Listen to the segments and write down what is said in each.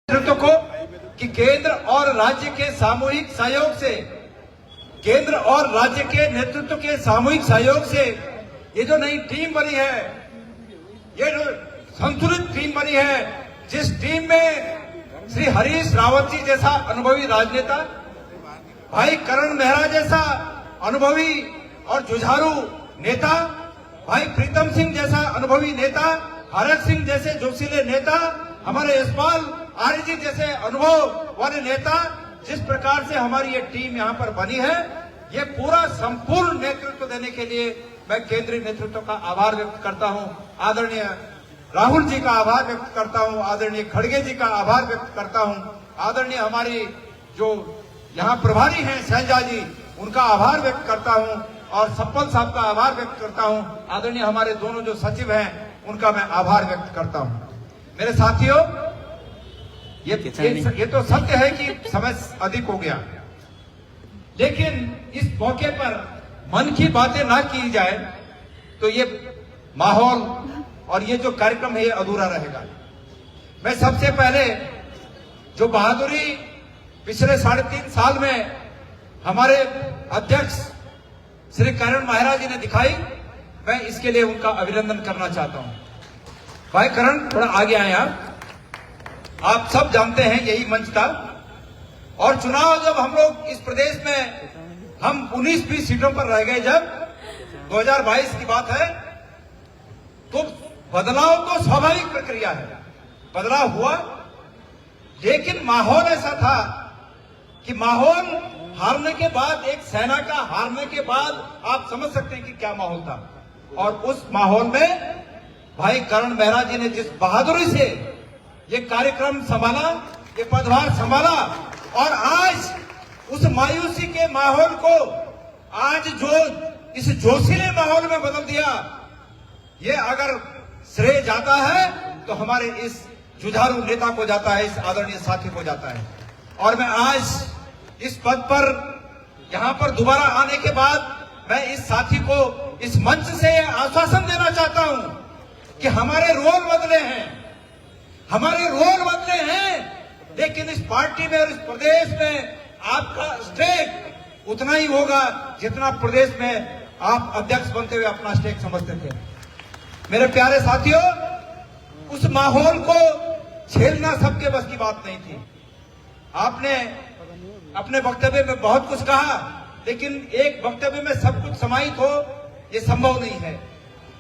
नेतृत्व को कि केंद्र और राज्य के सामूहिक सहयोग से, केंद्र और राज्य के नेतृत्व के सामूहिक सहयोग से ये जो नई टीम बनी है, ये जो संतुलित टीम बनी है, जिस टीम में श्री हरीश रावत जी जैसा अनुभवी राजनेता, भाई करण मेहरा जैसा अनुभवी और जुझारू नेता, भाई प्रीतम सिंह जैसा अनुभवी नेता, हरक सिंह जैसे जोशीले नेता, हमारे यशपाल आर्य जी जैसे अनुभव वाले नेता, जिस प्रकार से हमारी ये टीम यहाँ पर बनी है, ये पूरा संपूर्ण नेतृत्व देने के लिए मैं केंद्रीय नेतृत्व का आभार व्यक्त करता हूँ। आदरणीय राहुल जी का आभार व्यक्त करता हूँ, आदरणीय खड़गे जी का आभार व्यक्त करता हूँ, आदरणीय हमारी जो यहाँ प्रभारी हैं शैलजा जी, उनका आभार व्यक्त करता हूँ और सप्पल साहब का आभार व्यक्त करता हूँ। आदरणीय हमारे दोनों जो सचिव हैं उनका मैं आभार व्यक्त करता हूँ। मेरे साथियों, ये तो सत्य है कि समय अधिक हो गया, लेकिन इस मौके पर मन की बातें ना की जाए तो ये माहौल और ये जो कार्यक्रम है ये अधूरा रहेगा। मैं सबसे पहले जो बहादुरी पिछले 3.5 साल में हमारे अध्यक्ष श्री करण मेहरा जी ने दिखाई, मैं इसके लिए उनका अभिनंदन करना चाहता हूं। भाई करण, थोड़ा आगे आए आप सब जानते हैं यही मंच था और चुनाव जब हम लोग इस प्रदेश में हम 19-20 सीटों पर रह गए, जब 2022 की बात है, तो बदलाव तो स्वाभाविक प्रक्रिया है, बदलाव हुआ, लेकिन माहौल ऐसा था कि माहौल हारने के बाद, एक सेना का हारने के बाद आप समझ सकते हैं कि क्या माहौल था। और उस माहौल में भाई करण मेहरा जी ने जिस बहादुरी से ये कार्यक्रम संभाला, ये पदभार संभाला और आज उस मायूसी के माहौल को आज जो इस जोशीले माहौल में बदल दिया, ये अगर श्रेय जाता है तो हमारे इस जुझारू नेता को जाता है, इस आदरणीय साथी को जाता है। और मैं आज इस पद पर यहां पर दोबारा आने के बाद मैं इस साथी को इस मंच से आश्वासन देना चाहता हूं कि हमारे रोल बदले हैं, हमारे रोल बदले हैं, लेकिन इस पार्टी में और इस प्रदेश में आपका स्टेक उतना ही होगा जितना प्रदेश में आप अध्यक्ष बनते हुए अपना स्टेक समझते थे। मेरे प्यारे साथियों, उस माहौल को झेलना सबके बस की बात नहीं थी। आपने अपने वक्तव्य में बहुत कुछ कहा, लेकिन एक वक्तव्य में सब कुछ समाहित हो ये संभव नहीं है।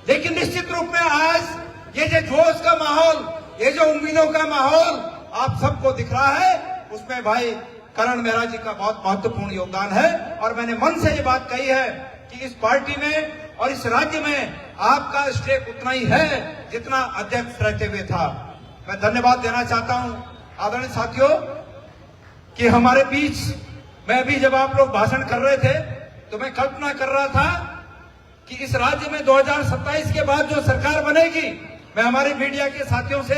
लेकिन निश्चित रूप में आज ये जो जोश का माहौल, ये जो उम्मीदों का माहौल आप सबको दिख रहा है, उसमें भाई करण मेहरा जी का बहुत महत्वपूर्ण योगदान है। और मैंने मन से ये बात कही है कि इस पार्टी में और इस राज्य में आपका स्टेक उतना ही है जितना अध्यक्ष रहते हुए था। मैं धन्यवाद देना चाहता हूं आदरणीय साथियों कि हमारे बीच मैं भी जब आप लोग भाषण कर रहे थे तो मैं कल्पना कर रहा था कि इस राज्य में 2027 के बाद जो सरकार बनेगी, मैं हमारे मीडिया के साथियों से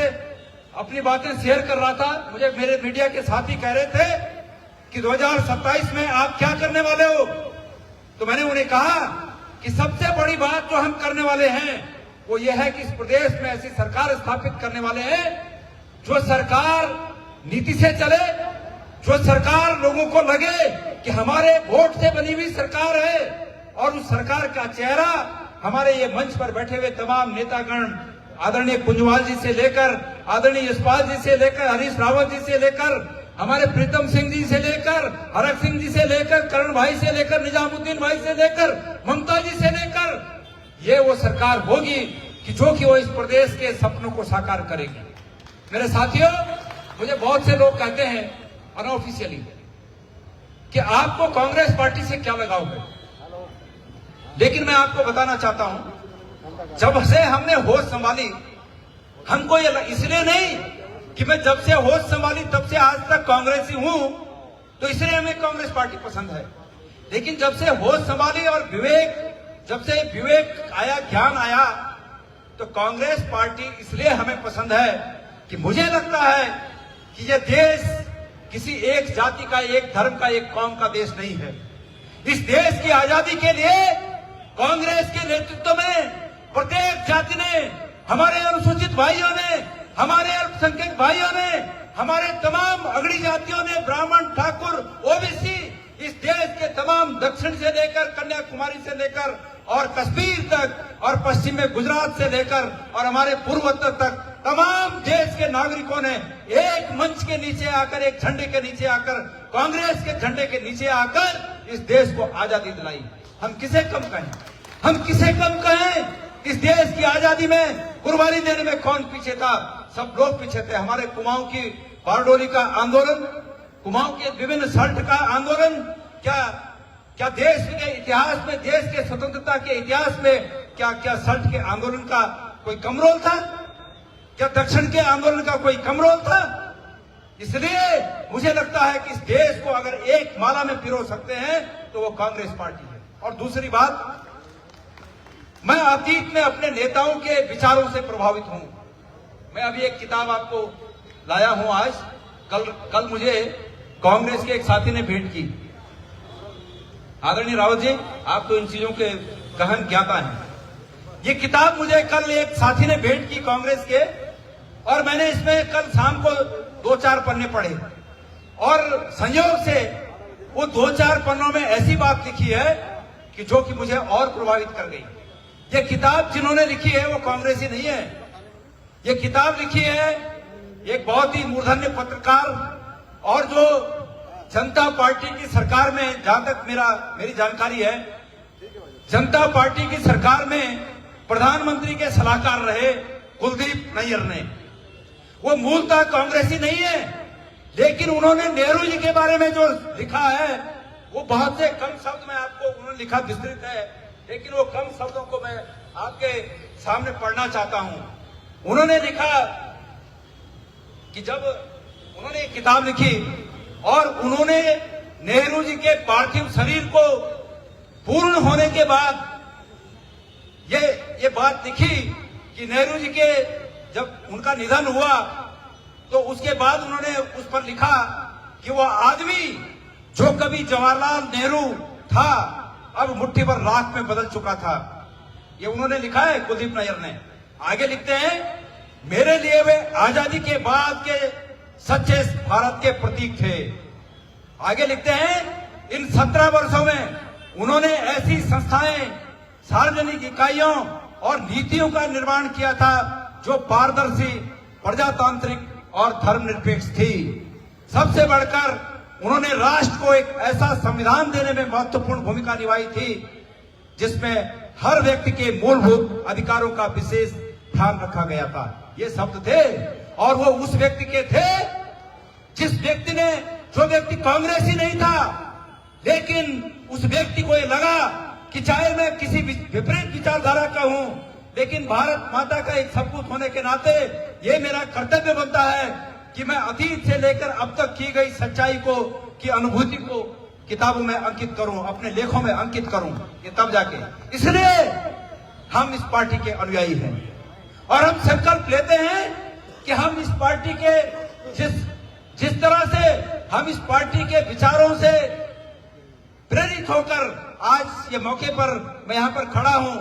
अपनी बातें शेयर कर रहा था। मुझे मेरे मीडिया के साथी कह रहे थे कि 2027 में आप क्या करने वाले हो, तो मैंने उन्हें कहा कि सबसे बड़ी बात जो हम करने वाले हैं वो ये है कि इस प्रदेश में ऐसी सरकार स्थापित करने वाले हैं जो सरकार नीति से चले, जो सरकार लोगों को लगे कि हमारे वोट से बनी हुई सरकार है और उस सरकार का चेहरा हमारे ये मंच पर बैठे हुए तमाम नेतागण, आदरणीय कुंजवाल जी से लेकर, आदरणीय यशपाल जी से लेकर, हरीश रावत जी से लेकर, हमारे प्रीतम सिंह जी से लेकर, हरक सिंह जी से लेकर, करण भाई से लेकर, निजामुद्दीन भाई से लेकर, ममता जी से लेकर, ये वो सरकार होगी कि जो कि वो इस प्रदेश के सपनों को साकार करेगी। मेरे साथियों, मुझे बहुत से लोग कहते हैं अनऑफिशियली कि आपको कांग्रेस पार्टी से क्या लगाव है, लेकिन मैं आपको बताना चाहता हूं, जब से हमने होश संभाली, हमको ये इसलिए नहीं कि मैं जब से होश संभाली तब से आज तक कांग्रेसी हूं तो इसलिए हमें कांग्रेस पार्टी पसंद है, लेकिन जब से होश संभाली और जब से विवेक आया, ज्ञान आया, तो कांग्रेस पार्टी इसलिए हमें पसंद है कि मुझे लगता है कि यह देश किसी एक जाति का, एक धर्म का, एक कौम का देश नहीं है। इस देश की आजादी के लिए कांग्रेस के नेतृत्व में प्रत्येक जाति ने, हमारे अनुसूचित भाइयों ने, हमारे अल्पसंख्यक भाइयों ने, हमारे तमाम अगड़ी जातियों ने, ब्राह्मण, ठाकुर, ओबीसी, इस देश के तमाम दक्षिण से लेकर कन्याकुमारी से लेकर और कश्मीर तक और पश्चिम में गुजरात से लेकर और हमारे पूर्वोत्तर तक तमाम देश के नागरिकों ने एक मंच के नीचे आकर, एक झंडे के नीचे आकर, कांग्रेस के झंडे के नीचे आकर इस देश को आजादी दिलाई। हम किसे कम कहें? हम किसे कम कहें? इस देश की आजादी में कुर्बानी देने में कौन पीछे था? सब लोग पीछे थे। हमारे कुमाऊं की बारडोली का आंदोलन, कुमाऊं के विभिन्न सल्ट का आंदोलन, क्या देश के इतिहास में, देश के स्वतंत्रता के इतिहास में क्या सल्ट के आंदोलन का कोई कम रोल था? क्या दक्षिण के आंदोलन का कोई कम रोल था? इसलिए मुझे लगता है कि इस देश को अगर एक माला में पिरो सकते हैं तो वो कांग्रेस पार्टी है। और दूसरी बात, मैं अतीत में अपने नेताओं के विचारों से प्रभावित हूं। मैं अभी एक किताब आपको लाया हूं आज। कल मुझे कांग्रेस के एक साथी ने भेंट की। आदरणीय रावत जी, आप तो इन चीजों के गहन ज्ञाता हैं। ये किताब मुझे कल एक साथी ने भेंट की कांग्रेस के, और मैंने इसमें कल शाम को 2-4 पन्ने पढ़े, और संयोग से वो 2-4 पन्नों में ऐसी बात लिखी है कि जो कि मुझे और प्रभावित कर गई। ये किताब जिन्होंने लिखी है वो कांग्रेसी नहीं है। ये किताब लिखी है एक बहुत ही मूर्धन्य पत्रकार, और जो जनता पार्टी की सरकार में, जहां तक मेरी जानकारी है, जनता पार्टी की सरकार में प्रधानमंत्री के सलाहकार रहे कुलदीप नैयर ने। वो मूलतः कांग्रेसी नहीं है, लेकिन उन्होंने नेहरू जी के बारे में जो लिखा है वो बहुत से कम शब्द में आपको उन्होंने लिखा, विस्तृत है, लेकिन वो कम शब्दों को मैं आपके सामने पढ़ना चाहता हूं। उन्होंने लिखा कि जब उन्होंने एक किताब लिखी और उन्होंने नेहरू जी के पार्थिव शरीर को पूर्ण होने के बाद ये बात लिखी कि नेहरू जी के जब उनका निधन हुआ तो उसके बाद उन्होंने उस पर लिखा कि वो आदमी जो कभी जवाहरलाल नेहरू था अब मुट्ठी भर राख में बदल चुका था। ये उन्होंने लिखा है कुलदीप नैयर ने। आगे लिखते हैं, मेरे लिए वे आजादी के बाद के सच्चे भारत के प्रतीक थे। आगे लिखते हैं, इन 17 वर्षों में उन्होंने ऐसी संस्थाएं, सार्वजनिक इकाइयों और नीतियों का निर्माण किया था जो पारदर्शी, प्रजातांत्रिक और धर्मनिरपेक्ष थी। सबसे बढ़कर उन्होंने राष्ट्र को एक ऐसा संविधान देने में महत्वपूर्ण भूमिका निभाई थी जिसमें हर व्यक्ति के मूलभूत अधिकारों का विशेष ध्यान रखा गया था। ये शब्द थे, और वो उस व्यक्ति के थे जो व्यक्ति कांग्रेसी नहीं था, लेकिन उस व्यक्ति को ये लगा कि चाहे मैं किसी विपरीत विचारधारा का हूं, लेकिन भारत माता का एक सपूत होने के नाते ये मेरा कर्तव्य बनता है कि मैं अतीत से लेकर अब तक की गई सच्चाई की अनुभूति को किताबों में अंकित करूं, अपने लेखों में अंकित करूं। ये तब जाके, इसलिए हम इस पार्टी के अनुयायी हैं और हम संकल्प लेते हैं कि हम इस पार्टी के जिस तरह से हम इस पार्टी के विचारों से प्रेरित होकर आज ये मौके पर मैं यहाँ पर खड़ा हूं,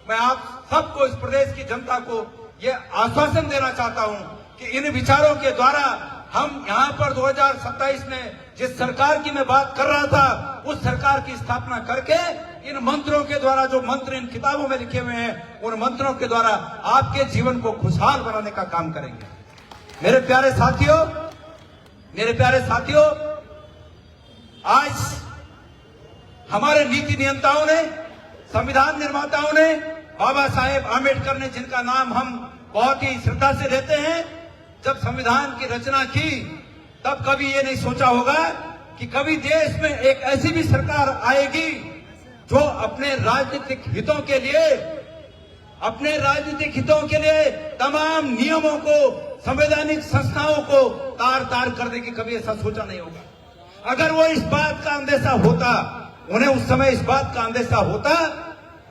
मैं आप सबको, इस प्रदेश की जनता को ये आश्वासन देना चाहता हूं कि इन विचारों के द्वारा हम यहाँ पर 2027 में जिस सरकार की मैं बात कर रहा था, उस सरकार की स्थापना करके इन मंत्रों के द्वारा, जो मंत्र इन किताबों में लिखे हुए हैं, उन मंत्रों के द्वारा आपके जीवन को खुशहाल बनाने का काम करेंगे। मेरे प्यारे साथियों, आज हमारे नीति नियंताओं ने, संविधान निर्माताओं ने, बाबा साहेब आम्बेडकर ने, जिनका नाम हम बहुत ही श्रद्धा से लेते हैं, जब संविधान की रचना की तब कभी ये नहीं सोचा होगा कि कभी देश में एक ऐसी भी सरकार आएगी जो अपने राजनीतिक हितों के लिए तमाम नियमों को, संवैधानिक संस्थाओं को तार कर देगी। कभी ऐसा सोचा नहीं होगा। अगर वो इस बात का अंदेशा होता, उन्हें उस समय इस बात का अंदेशा होता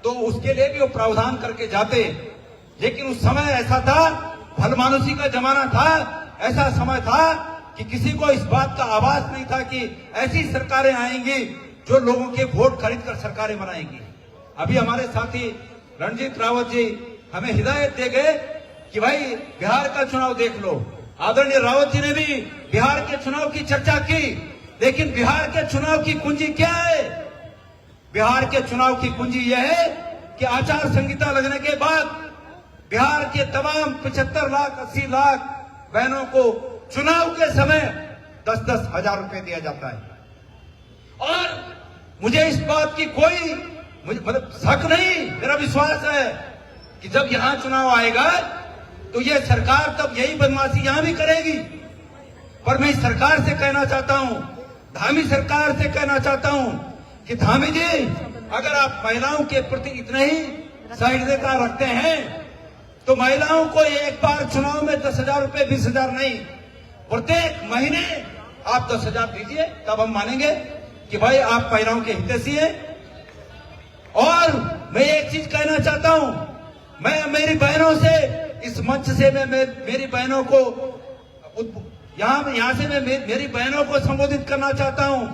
तो उसके लिए भी वो प्रावधान करके जाते, लेकिन उस समय ऐसा था, भलमानुसी का जमाना था, ऐसा समय था कि किसी को इस बात का आभास नहीं था कि ऐसी सरकारें आएंगी जो लोगों के वोट खरीद कर सरकारें बनाएंगी। अभी हमारे साथी रणजीत रावत जी हमें हिदायत दे गए कि भाई बिहार का चुनाव देख लो, आदरणीय रावत जी ने भी बिहार के चुनाव की चर्चा की, लेकिन बिहार के चुनाव की कुंजी क्या है? बिहार के चुनाव की कुंजी यह है कि आचार संहिता लगने के बाद बिहार के तमाम 75 लाख 80 लाख बहनों को चुनाव के समय 10-10 हजार रुपए दिया जाता है। और मुझे इस बात की कोई मतलब शक नहीं, मेरा विश्वास है कि जब यहां चुनाव आएगा तो ये सरकार तब यही बदमाशी यहां भी करेगी। पर मैं इस सरकार से कहना चाहता हूं, धामी सरकार से कहना चाहता हूं कि धामी जी, अगर आप महिलाओं के प्रति इतने ही सहिष्णुता रखते हैं तो महिलाओं को एक बार चुनाव में 10,000 रुपए 20,000 नहीं, प्रत्येक महीने आप 10,000 दीजिए, तब हम मानेंगे कि भाई आप महिलाओं के हितैषी हैं। और मैं एक चीज कहना चाहता हूं, मैं मेरी बहनों से इस मंच से मैं मेरी बहनों को यहां से मैं मेरी बहनों को संबोधित करना चाहता हूं,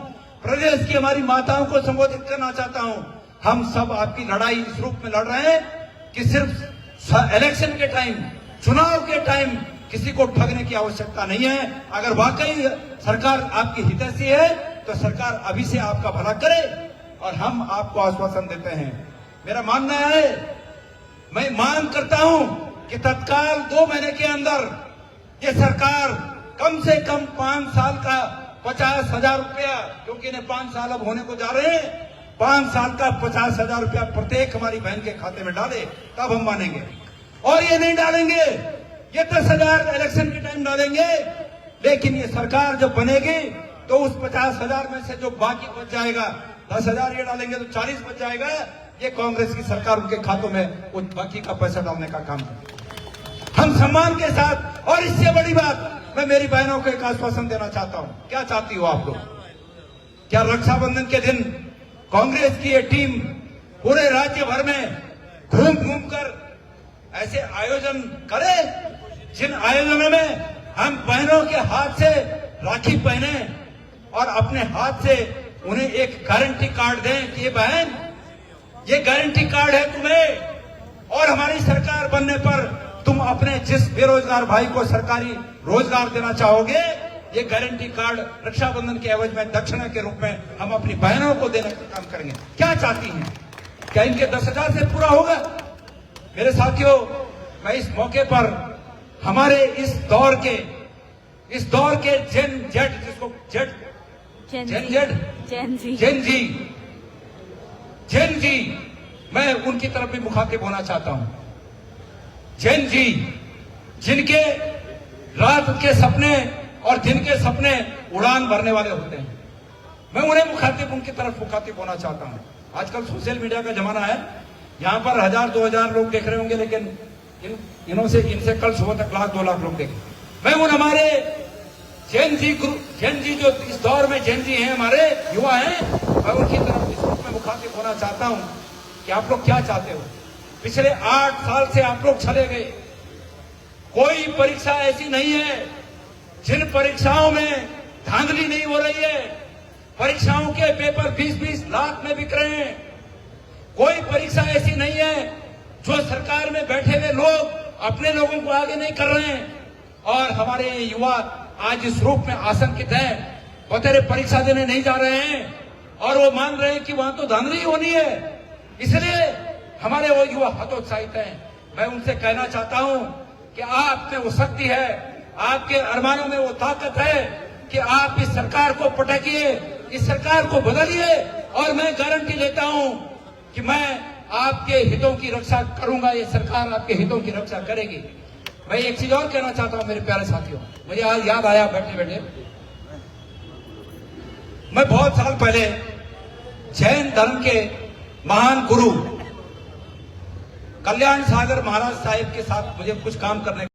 प्रदेश की हमारी माताओं को संबोधित करना चाहता हूं। हम सब आपकी लड़ाई इस रूप में लड़ रहे हैं कि सिर्फ इलेक्शन के टाइम, चुनाव के टाइम किसी को ठगने की आवश्यकता नहीं है। अगर वाकई सरकार आपकी हितैषी है तो सरकार अभी से आपका भला करे, और हम आपको आश्वासन देते हैं। मेरा मानना है, मैं मांग करता हूं कि तत्काल 2 महीने के अंदर ये सरकार कम से कम 5 साल का 50,000 रुपया, क्योंकि इन्हें 5 साल अब होने को जा रहे हैं, 5 साल का 50,000 रुपया प्रत्येक हमारी बहन के खाते में डाले, तब हम मानेंगे। और ये नहीं डालेंगे, ये 10,000 इलेक्शन के टाइम डालेंगे, लेकिन ये सरकार जब बनेगी तो उस 50,000 में से जो बाकी बच जाएगा, 10,000 ये डालेंगे तो 40 बच जाएगा, ये कांग्रेस की सरकार उनके खातों में उस बाकी का पैसा डालने का काम करेगी। हम सम्मान के साथ, और इससे बड़ी बात, मैं मेरी बहनों को एक आश्वासन देना चाहता हूं। क्या चाहती हो आप लोग? क्या रक्षाबंधन के दिन कांग्रेस की ये टीम पूरे राज्य भर में घूम घूम कर ऐसे आयोजन करे, जिन आयोजनों में हम बहनों के हाथ से राखी पहने और अपने हाथ से उन्हें एक गारंटी कार्ड दें कि ये बहन, ये गारंटी कार्ड है तुम्हें, और हमारी सरकार बनने पर तुम अपने जिस बेरोजगार भाई को सरकारी रोजगार देना चाहोगे, ये गारंटी कार्ड रक्षाबंधन के एवज में दक्षिणा के रूप में हम अपनी बहनों को देने का काम करेंगे। क्या चाहती हैं? क्या इनके 10,000 से पूरा होगा? मेरे साथियों, मैं इस मौके पर हमारे इस दौर के जेन जी, मैं उनकी तरफ भी मुखातिब होना चाहता हूं। जेन जी, जिनके रात के सपने और दिन के सपने उड़ान भरने वाले होते हैं, मैं उन्हें उनकी तरफ मुखातिब होना चाहता हूं। आजकल सोशल मीडिया का जमाना है, यहां पर 1000-2000 लोग देख रहे होंगे, लेकिन इनसे कल सुबह तक 1,00,000-2 लाख लोग देखे। मैं उन हमारे जेन जी जो इस दौर में जेन जी हैं, हमारे युवा हैं, मैं उनकी तरफ इस रूप में मुखातिब होना चाहता हूं कि आप लोग क्या चाहते हो। पिछले 8 साल से आप लोग चले गए, कोई परीक्षा ऐसी नहीं है जिन परीक्षाओं में धांधली नहीं हो रही है। परीक्षाओं के पेपर 20-20 लाख में बिक रहे हैं। कोई परीक्षा ऐसी नहीं है जो सरकार में बैठे हुए लोग अपने लोगों को आगे नहीं कर रहे हैं। और हमारे युवा आज इस रूप में आशंकित हैं, बतेरे परीक्षा देने नहीं जा रहे हैं, और वो मान रहे हैं कि वहां तो धांधली होनी है, इसलिए हमारे वो युवा हतोत्साहित हैं। मैं उनसे कहना चाहता हूं कि आप में वो शक्ति है, आपके अरमानों में वो ताकत है कि आप इस सरकार को पटकिए, इस सरकार को बदलिए, और मैं गारंटी लेता हूं कि मैं आपके हितों की रक्षा करूंगा, ये सरकार आपके हितों की रक्षा करेगी। मैं एक चीज और कहना चाहता हूं मेरे प्यारे साथियों, मुझे आज याद आया बैठे बैठे, मैं बहुत साल पहले जैन धर्म के महान गुरु कल्याण सागर महाराज साहिब के साथ मुझे कुछ काम करने